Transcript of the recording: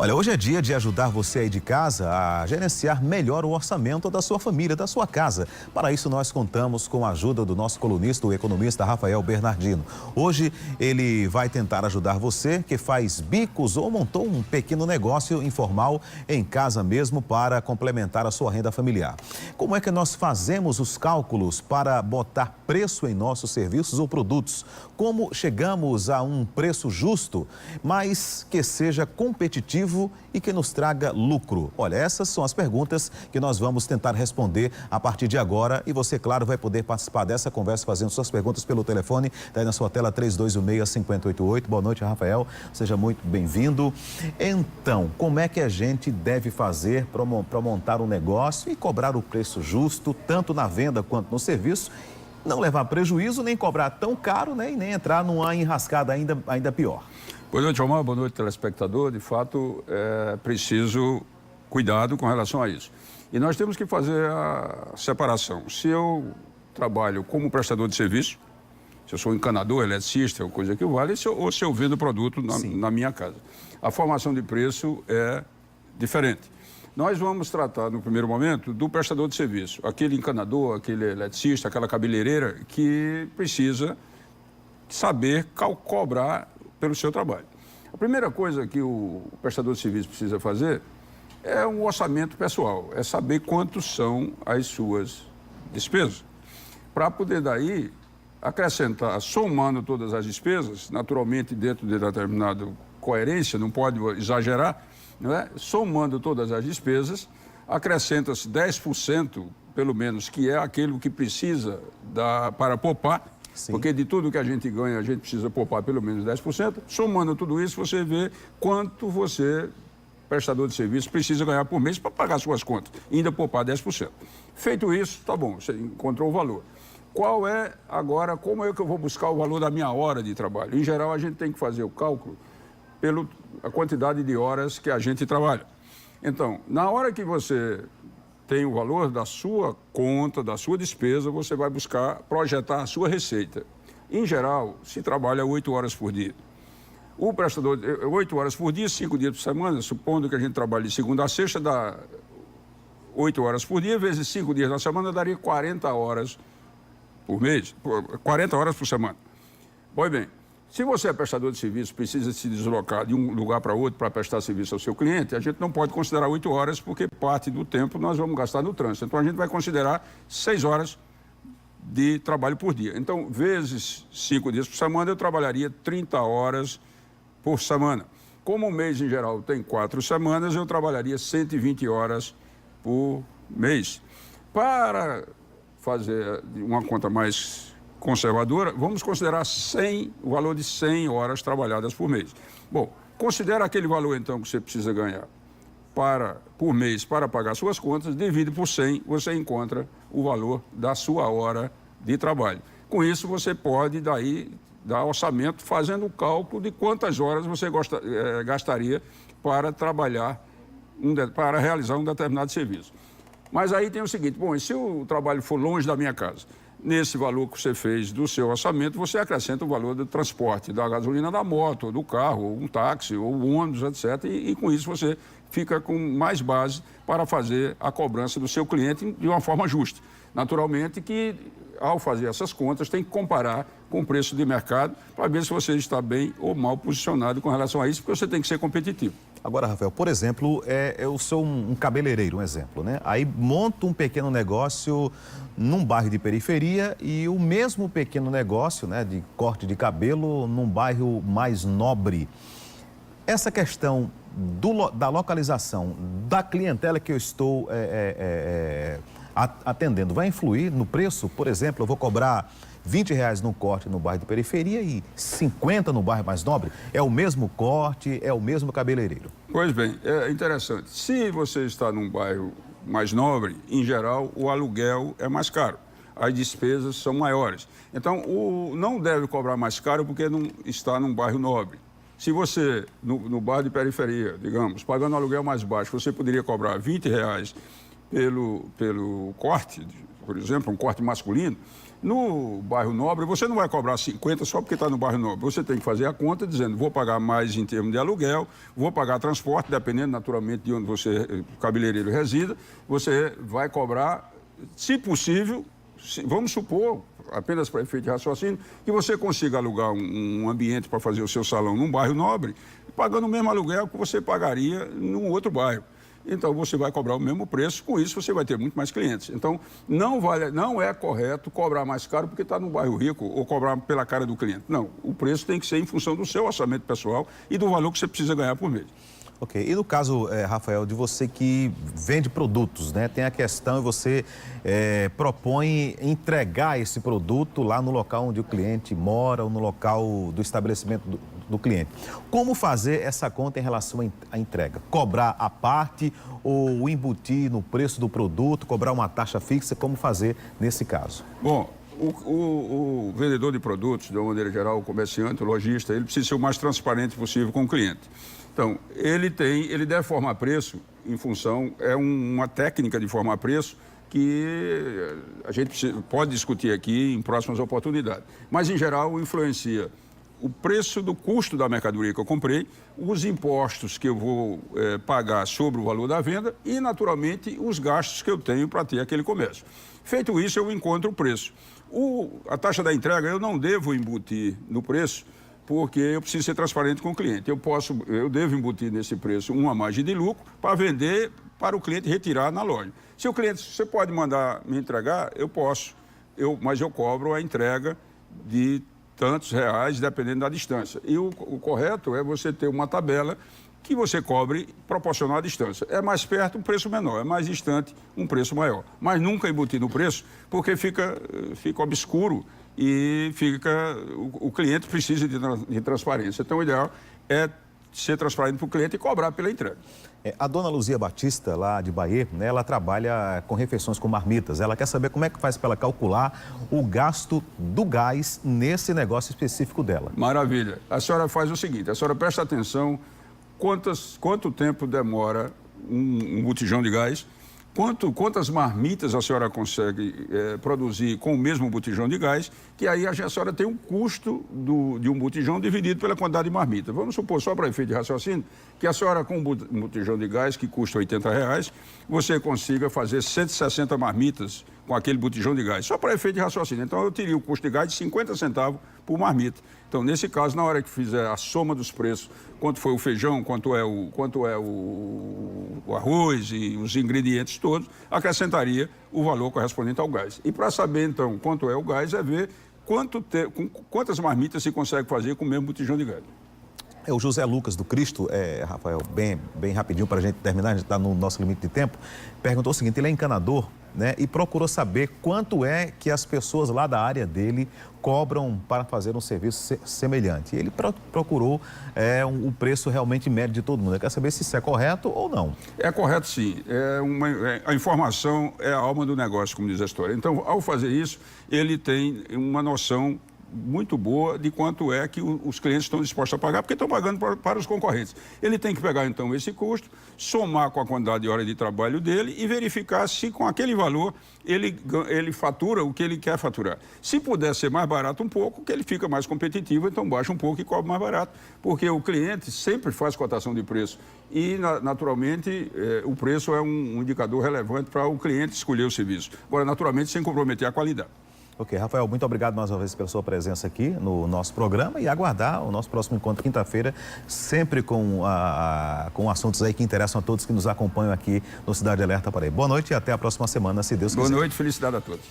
Olha, hoje é dia de ajudar você aí de casa a gerenciar melhor o orçamento da sua família, da sua casa. Para isso, nós contamos com a ajuda do nosso colunista, o economista Rafael Bernardino. Hoje, ele vai tentar ajudar você que faz bicos ou montou um pequeno negócio informal em casa mesmo para complementar a sua renda familiar. Como é que nós fazemos os cálculos para botar preço em nossos serviços ou produtos? Como chegamos a um preço justo, mas que seja competitivo e que nos traga lucro? Olha, essas são as perguntas que nós vamos tentar responder a partir de agora. E você, claro, vai poder participar dessa conversa fazendo suas perguntas pelo telefone. Está aí na sua tela 3216-5088. Boa noite, Rafael. Seja muito bem-vindo. Então, como é que a gente deve fazer para montar um negócio e cobrar o preço justo, tanto na venda quanto no serviço? Não levar prejuízo, nem cobrar tão caro, né? E nem entrar numa enrascada ainda pior. Boa noite, Omar. Boa noite, telespectador. De fato, é preciso cuidado com relação a isso. E nós temos que fazer a separação. Se eu trabalho como prestador de serviço, se eu sou encanador, eletricista, ou coisa que vale, ou se eu vendo produto na minha casa. A formação de preço é diferente. Nós vamos tratar, no primeiro momento, do prestador de serviço. Aquele encanador, aquele eletricista, aquela cabeleireira que precisa saber cobrar pelo seu trabalho. A primeira coisa que o prestador de serviço precisa fazer é um orçamento pessoal, é saber quantos são as suas despesas. Para poder daí acrescentar, somando todas as despesas, naturalmente dentro de determinada coerência, não pode exagerar, não é? Somando todas as despesas, acrescenta-se 10%, pelo menos, que é aquilo que precisa para poupar. Sim. Porque de tudo que a gente ganha, a gente precisa poupar pelo menos 10%. Somando tudo isso, você vê quanto você, prestador de serviço, precisa ganhar por mês para pagar suas contas. E ainda poupar 10%. Feito isso, tá bom, você encontrou o valor. Qual é, agora, como é que eu vou buscar o valor da minha hora de trabalho? Em geral, a gente tem que fazer o cálculo pela quantidade de horas que a gente trabalha. Então, na hora que você tem o valor da sua conta, da sua despesa, você vai buscar projetar a sua receita. Em geral, se trabalha 8 horas por dia. O prestador, 8 horas por dia, 5 dias por semana, supondo que a gente trabalhe de segunda a sexta, dá 8 horas por dia, vezes 5 dias na semana, daria 40 horas por mês, 40 horas por semana. Pois bem, se você é prestador de serviço, precisa se deslocar de um lugar para outro para prestar serviço ao seu cliente, a gente não pode considerar 8 horas, porque parte do tempo nós vamos gastar no trânsito. Então, a gente vai considerar 6 horas de trabalho por dia. Então, vezes 5 dias por semana, eu trabalharia 30 horas por semana. Como o mês, em geral, tem 4 semanas, eu trabalharia 120 horas por mês. Para fazer uma conta mais conservadora, vamos considerar o valor de 100 horas trabalhadas por mês. Bom, considera aquele valor, então, que você precisa ganhar por mês para pagar suas contas, divide por 100, você encontra o valor da sua hora de trabalho. Com isso, você pode, daí, dar orçamento, fazendo o cálculo de quantas horas você gastaria para trabalhar, para realizar um determinado serviço. Mas aí tem o seguinte, bom, e se o trabalho for longe da minha casa? Nesse valor que você fez do seu orçamento, você acrescenta o valor do transporte, da gasolina da moto, ou do carro, ou um táxi, ou um ônibus, etc. E com isso você fica com mais base para fazer a cobrança do seu cliente de uma forma justa. Naturalmente que, ao fazer essas contas, tem que comparar com o preço de mercado para ver se você está bem ou mal posicionado com relação a isso, porque você tem que ser competitivo. Agora, Rafael, por exemplo, eu sou um cabeleireiro, um exemplo, né? Aí monto um pequeno negócio num bairro de periferia e o mesmo pequeno negócio, né, de corte de cabelo num bairro mais nobre. Essa questão da localização, da clientela que eu estou atendendo, vai influir no preço? Por exemplo, eu vou cobrar R$20 no corte no bairro de periferia e 50 no bairro mais nobre? É o mesmo corte, é o mesmo cabeleireiro? Pois bem, é interessante. Se você está num bairro mais nobre, em geral, o aluguel é mais caro. As despesas são maiores. Então, não deve cobrar mais caro porque não está num bairro nobre. Se você, no bairro de periferia, digamos, pagando um aluguel mais baixo, você poderia cobrar R$20 pelo corte, por exemplo, um corte masculino, No bairro Nobre, você não vai cobrar 50 só porque está no bairro Nobre. Você tem que fazer a conta dizendo, vou pagar mais em termos de aluguel, vou pagar transporte, dependendo naturalmente de onde você, o cabeleireiro, resida. Você vai cobrar, se possível, vamos supor, apenas para efeito de raciocínio, que você consiga alugar um ambiente para fazer o seu salão num bairro Nobre, pagando o mesmo aluguel que você pagaria num outro bairro. Então, você vai cobrar o mesmo preço, com isso você vai ter muito mais clientes. Então, não é correto cobrar mais caro porque está no bairro rico ou cobrar pela cara do cliente. Não, o preço tem que ser em função do seu orçamento pessoal e do valor que você precisa ganhar por mês. Ok, e no caso, Rafael, de você que vende produtos, né? Tem a questão e você propõe entregar esse produto lá no local onde o cliente mora ou no local do estabelecimento do cliente. Como fazer essa conta em relação à entrega? Cobrar à parte ou embutir no preço do produto, cobrar uma taxa fixa? Como fazer nesse caso? Bom, o vendedor de produtos, de uma maneira geral, o comerciante, o lojista, ele precisa ser o mais transparente possível com o cliente. Então, ele deve formar preço em função, uma técnica de formar preço que a gente pode discutir aqui em próximas oportunidades. Mas, em geral, influencia o preço do custo da mercadoria que eu comprei, os impostos que eu vou pagar sobre o valor da venda e, naturalmente, os gastos que eu tenho para ter aquele comércio. Feito isso, eu encontro o preço. A taxa da entrega eu não devo embutir no preço, porque eu preciso ser transparente com o cliente. Eu devo embutir nesse preço uma margem de lucro para vender para o cliente retirar na loja. Se o cliente, você pode mandar me entregar, eu posso, mas eu cobro a entrega de tantos reais, dependendo da distância. E o correto é você ter uma tabela que você cobre proporcional à distância. É mais perto, um preço menor. É mais distante, um preço maior. Mas nunca embutir no preço, porque fica obscuro e o cliente precisa de transparência. Então, o ideal é ser transparente para o cliente e cobrar pela entrega. A dona Luzia Batista, lá de Bahia, né, ela trabalha com refeições com marmitas. Ela quer saber como é que faz para ela calcular o gasto do gás nesse negócio específico dela. Maravilha. A senhora faz o seguinte, a senhora presta atenção quanto tempo demora um botijão de gás, quantas marmitas a senhora consegue produzir com o mesmo botijão de gás, que aí a senhora tem um custo de um botijão dividido pela quantidade de marmita. Vamos supor, só para efeito de raciocínio, que a senhora com um botijão de gás que custa R$80, você consiga fazer 160 marmitas com aquele botijão de gás, só para efeito de raciocínio. Então, eu teria o custo de gás de 50 centavos por marmita. Então, nesse caso, na hora que fizer a soma dos preços, quanto foi o feijão, quanto é o arroz e os ingredientes todos, acrescentaria o valor correspondente ao gás. E para saber, então, quanto é o gás, é ver quantas marmitas se consegue fazer com o mesmo botijão de gás. O José Lucas do Cristo, Rafael, bem rapidinho para a gente terminar, a gente está no nosso limite de tempo, perguntou o seguinte, ele é encanador, né, e procurou saber quanto é que as pessoas lá da área dele cobram para fazer um serviço semelhante. Ele procurou um preço realmente médio de todo mundo. Ele quer saber se isso é correto ou não. É correto, sim. A informação é a alma do negócio, como diz a história. Então, ao fazer isso, ele tem uma noção muito boa de quanto é que os clientes estão dispostos a pagar, porque estão pagando para os concorrentes. Ele tem que pegar, então, esse custo, somar com a quantidade de hora de trabalho dele e verificar se, com aquele valor, ele fatura o que ele quer faturar. Se puder ser mais barato um pouco, que ele fica mais competitivo, então baixa um pouco e cobra mais barato, porque o cliente sempre faz cotação de preço e, naturalmente, o preço é um indicador relevante para o cliente escolher o serviço. Agora, naturalmente, sem comprometer a qualidade. Ok, Rafael, muito obrigado mais uma vez pela sua presença aqui no nosso programa e aguardar o nosso próximo encontro quinta-feira, sempre com assuntos aí que interessam a todos que nos acompanham aqui no Cidade Alerta Paraíba. Boa noite e até a próxima semana, se Deus quiser. Boa noite, felicidade a todos.